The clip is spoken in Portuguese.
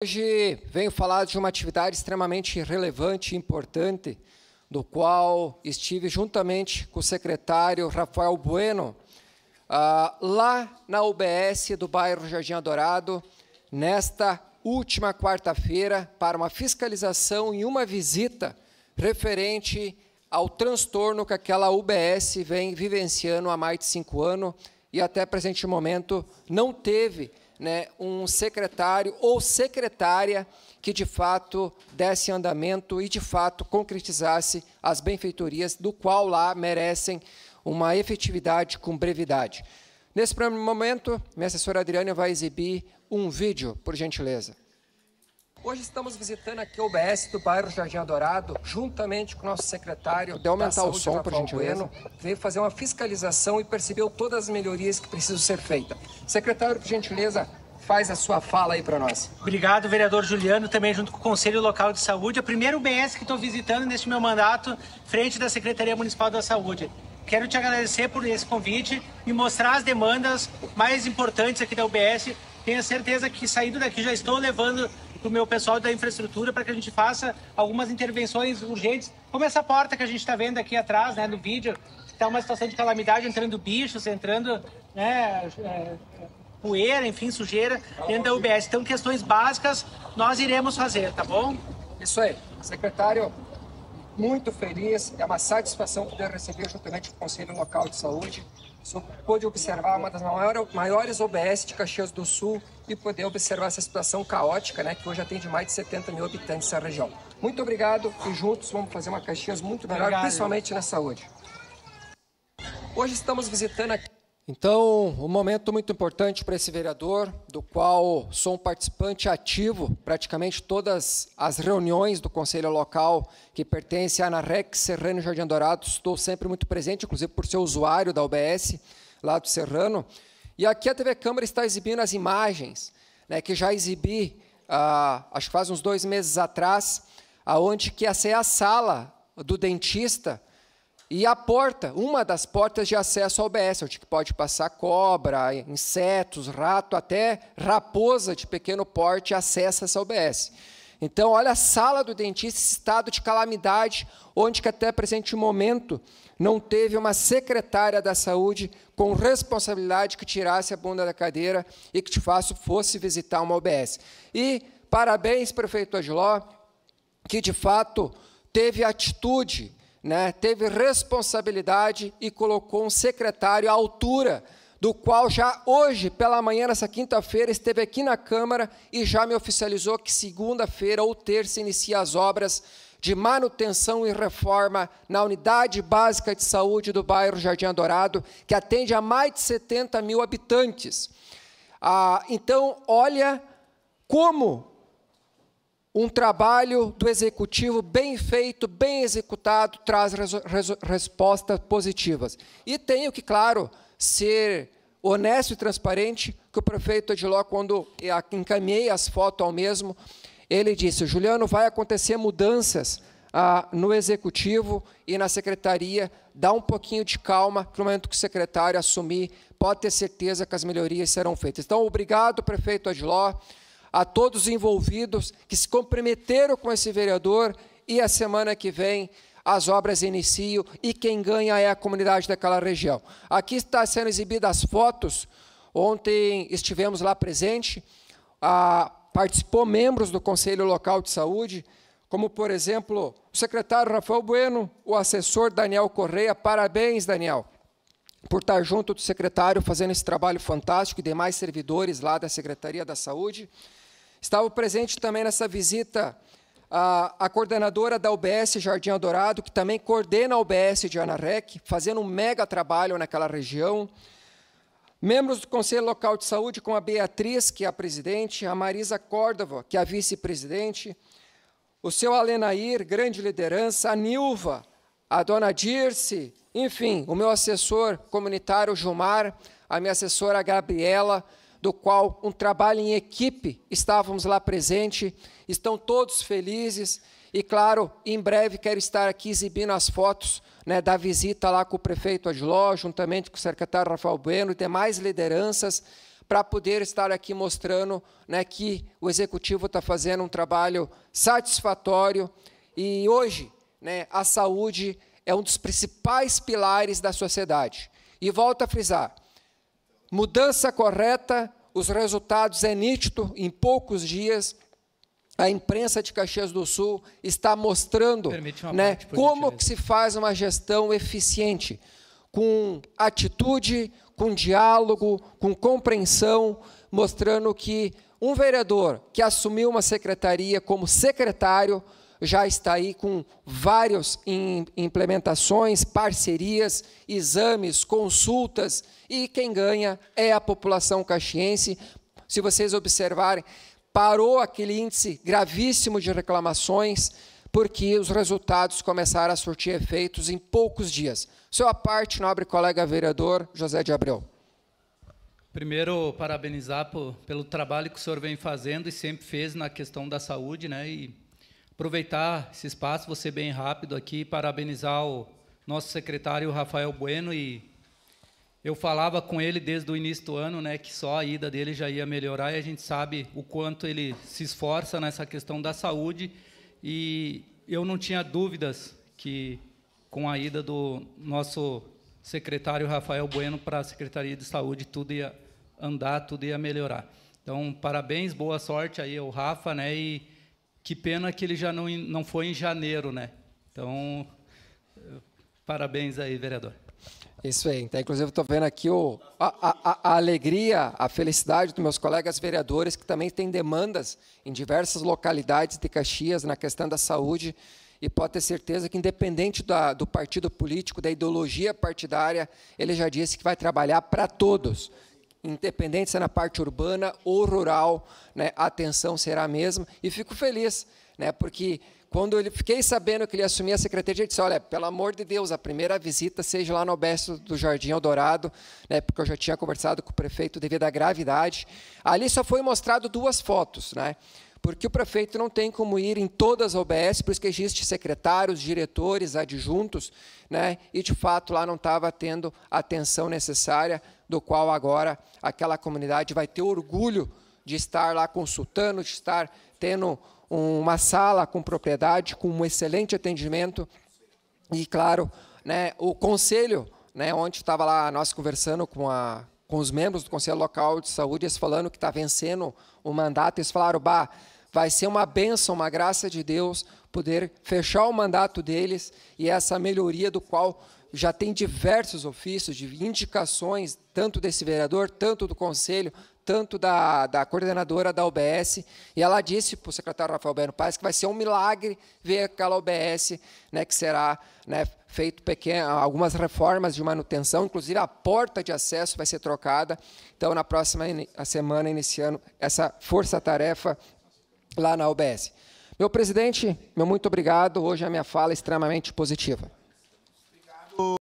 Hoje venho falar de uma atividade extremamente relevante e importante, do qual estive juntamente com o secretário Rafael Bueno, lá na UBS do bairro Jardim Adorado, nesta última quarta-feira, para uma fiscalização e uma visita referente ao transtorno que aquela UBS vem vivenciando há mais de 5 anos e até presente momento não teve um secretário ou secretária que, de fato, desse andamento e, de fato, concretizasse as benfeitorias do qual lá merecem uma efetividade com brevidade. Nesse primeiro momento, minha assessora Adriana vai exibir um vídeo, por gentileza. Hoje estamos visitando aqui a UBS do bairro Jardim Adorado, juntamente com o nosso secretário de aumentar da o som, por gentileza. Bueno, veio fazer uma fiscalização e percebeu todas as melhorias que precisam ser feitas. Secretário, por gentileza, faz a sua fala aí para nós. Obrigado, vereador Juliano, também junto com o Conselho Local de Saúde. A primeira UBS que estou visitando neste meu mandato, frente da Secretaria Municipal da Saúde. Quero te agradecer por esse convite e mostrar as demandas mais importantes aqui da UBS. Tenho certeza que, saindo daqui, já estou levando para o meu pessoal da infraestrutura para que a gente faça algumas intervenções urgentes, como essa porta que a gente está vendo aqui atrás, no vídeo. Está uma situação de calamidade, entrando bichos, entrando poeira, enfim, sujeira dentro da UBS. Então, questões básicas nós iremos fazer, tá bom? Isso aí. Secretário, muito feliz, é uma satisfação poder receber juntamente com o Conselho Local de Saúde. O senhor pôde observar uma das maiores UBS de Caxias do Sul e poder observar essa situação caótica, que hoje atende mais de 70 mil habitantes da região. Muito obrigado e juntos vamos fazer uma Caxias muito melhor, obrigado, principalmente na saúde. Hoje estamos visitando aqui. Então, um momento muito importante para esse vereador, do qual sou um participante ativo, praticamente todas as reuniões do Conselho Local que pertence à ANAREC, Serrano e Jardim Dourado, estou sempre muito presente, inclusive por ser usuário da UBS, lá do Serrano. E aqui a TV Câmara está exibindo as imagens, que já exibi, acho que faz uns 2 meses atrás, onde que essa é a sala do dentista, e a porta, uma das portas de acesso ao UBS, onde pode passar cobra, insetos, rato, até raposa de pequeno porte acessa essa UBS. Então, olha a sala do dentista, esse estado de calamidade, onde que até presente momento não teve uma secretária da saúde com responsabilidade que tirasse a bunda da cadeira e que de fato fosse visitar uma UBS. E parabéns, prefeito Adiló, que de fato teve atitude, teve responsabilidade e colocou um secretário à altura, do qual já hoje, pela manhã, nessa quinta-feira, esteve aqui na Câmara e já me oficializou que segunda-feira ou terça inicia as obras de manutenção e reforma na Unidade Básica de Saúde do bairro Jardim Adorado, que atende a mais de 70 mil habitantes. Então, olha como um trabalho do Executivo bem feito, bem executado, traz respostas positivas. E tenho que, claro, ser honesto e transparente, que o prefeito Adiló, quando encaminhei as fotos ao mesmo, ele disse: Juliano, vai acontecer mudanças no Executivo e na Secretaria, dá um pouquinho de calma, que no momento que o secretário assumir, pode ter certeza que as melhorias serão feitas. Então, obrigado, prefeito Adiló, a todos os envolvidos que se comprometeram com esse vereador, e a semana que vem as obras iniciam e quem ganha é a comunidade daquela região. Aqui está sendo exibidas as fotos, ontem estivemos lá presente, participou membros do Conselho Local de Saúde, como, por exemplo, o secretário Rafael Bueno, o assessor Daniel Correia. Parabéns, Daniel, por estar junto do secretário fazendo esse trabalho fantástico, e demais servidores lá da Secretaria da Saúde. Estava presente também nessa visita a coordenadora da UBS Jardim Adorado, que também coordena a UBS de ANAREC, fazendo um mega trabalho naquela região. Membros do Conselho Local de Saúde, com a Beatriz, que é a presidente, a Marisa Córdova, que é a vice-presidente, o seu Alenair, grande liderança, a Nilva, a dona Dirce, enfim, o meu assessor comunitário Gilmar, a minha assessora Gabriela, do qual um trabalho em equipe, estávamos lá presente, estão todos felizes e, claro, em breve quero estar aqui exibindo as fotos da visita lá com o prefeito Adiló, juntamente com o secretário Rafael Bueno e demais lideranças, para poder estar aqui mostrando, né, que o Executivo está fazendo um trabalho satisfatório e hoje, né, a saúde é um dos principais pilares da sociedade. E volto a frisar, mudança correta, os resultados é nítido, em poucos dias, a imprensa de Caxias do Sul está mostrando, né, como que se faz uma gestão eficiente, com atitude, com diálogo, com compreensão, mostrando que um vereador que assumiu uma secretaria como secretário já está aí com várias implementações, parcerias, exames, consultas, e quem ganha é a população caxiense. Se vocês observarem, parou aquele índice gravíssimo de reclamações, porque os resultados começaram a surtir efeitos em poucos dias. Sua parte, nobre colega vereador José de Abreu. Primeiro, parabenizar pelo trabalho que o senhor vem fazendo e sempre fez na questão da saúde, né? E aproveitar esse espaço, vou ser bem rápido aqui, parabenizar o nosso secretário Rafael Bueno. E eu falava com ele desde o início do ano, né, que só a ida dele já ia melhorar, e a gente sabe o quanto ele se esforça nessa questão da saúde, e eu não tinha dúvidas que, com a ida do nosso secretário Rafael Bueno para a Secretaria de Saúde, tudo ia andar, tudo ia melhorar. Então, parabéns, boa sorte aí ao Rafa, né, e que pena que ele já não foi em janeiro, né? Então, parabéns aí, vereador. Isso aí. Então, inclusive, estou vendo aqui a alegria, a felicidade dos meus colegas vereadores, que também têm demandas em diversas localidades de Caxias na questão da saúde, e pode ter certeza que, independente do partido político, da ideologia partidária, ele já disse que vai trabalhar para todos, independente se é na parte urbana ou rural, né, a atenção será a mesma, e fico feliz, né, porque quando eu fiquei sabendo que ele ia assumir a secretaria, eu disse, olha, pelo amor de Deus, a primeira visita seja lá no UBS do Jardim Eldorado, né, porque eu já tinha conversado com o prefeito devido à gravidade. Ali só foi mostrado 2 fotos, né, porque o prefeito não tem como ir em todas as UBS, por isso que existem secretários, diretores, adjuntos, né, e, de fato, lá não estava tendo a atenção necessária, do qual agora aquela comunidade vai ter orgulho de estar lá consultando, de estar tendo uma sala com propriedade, com um excelente atendimento. E, claro, né, o conselho, né, onde estava lá nós conversando com os membros do Conselho Local de Saúde, eles falando que está vencendo o mandato, eles falaram, bah, vai ser uma bênção, uma graça de Deus, poder fechar o mandato deles, e essa melhoria do qual já tem diversos ofícios de indicações, tanto desse vereador, tanto do conselho, tanto da coordenadora da UBS, e ela disse para o secretário Rafael Bueno Paes que vai ser um milagre ver aquela UBS, né, que será, né, feito algumas reformas de manutenção, inclusive a porta de acesso vai ser trocada. Então, na próxima semana, iniciando essa força-tarefa lá na UBS. Meu presidente, meu muito obrigado. Hoje a minha fala é extremamente positiva.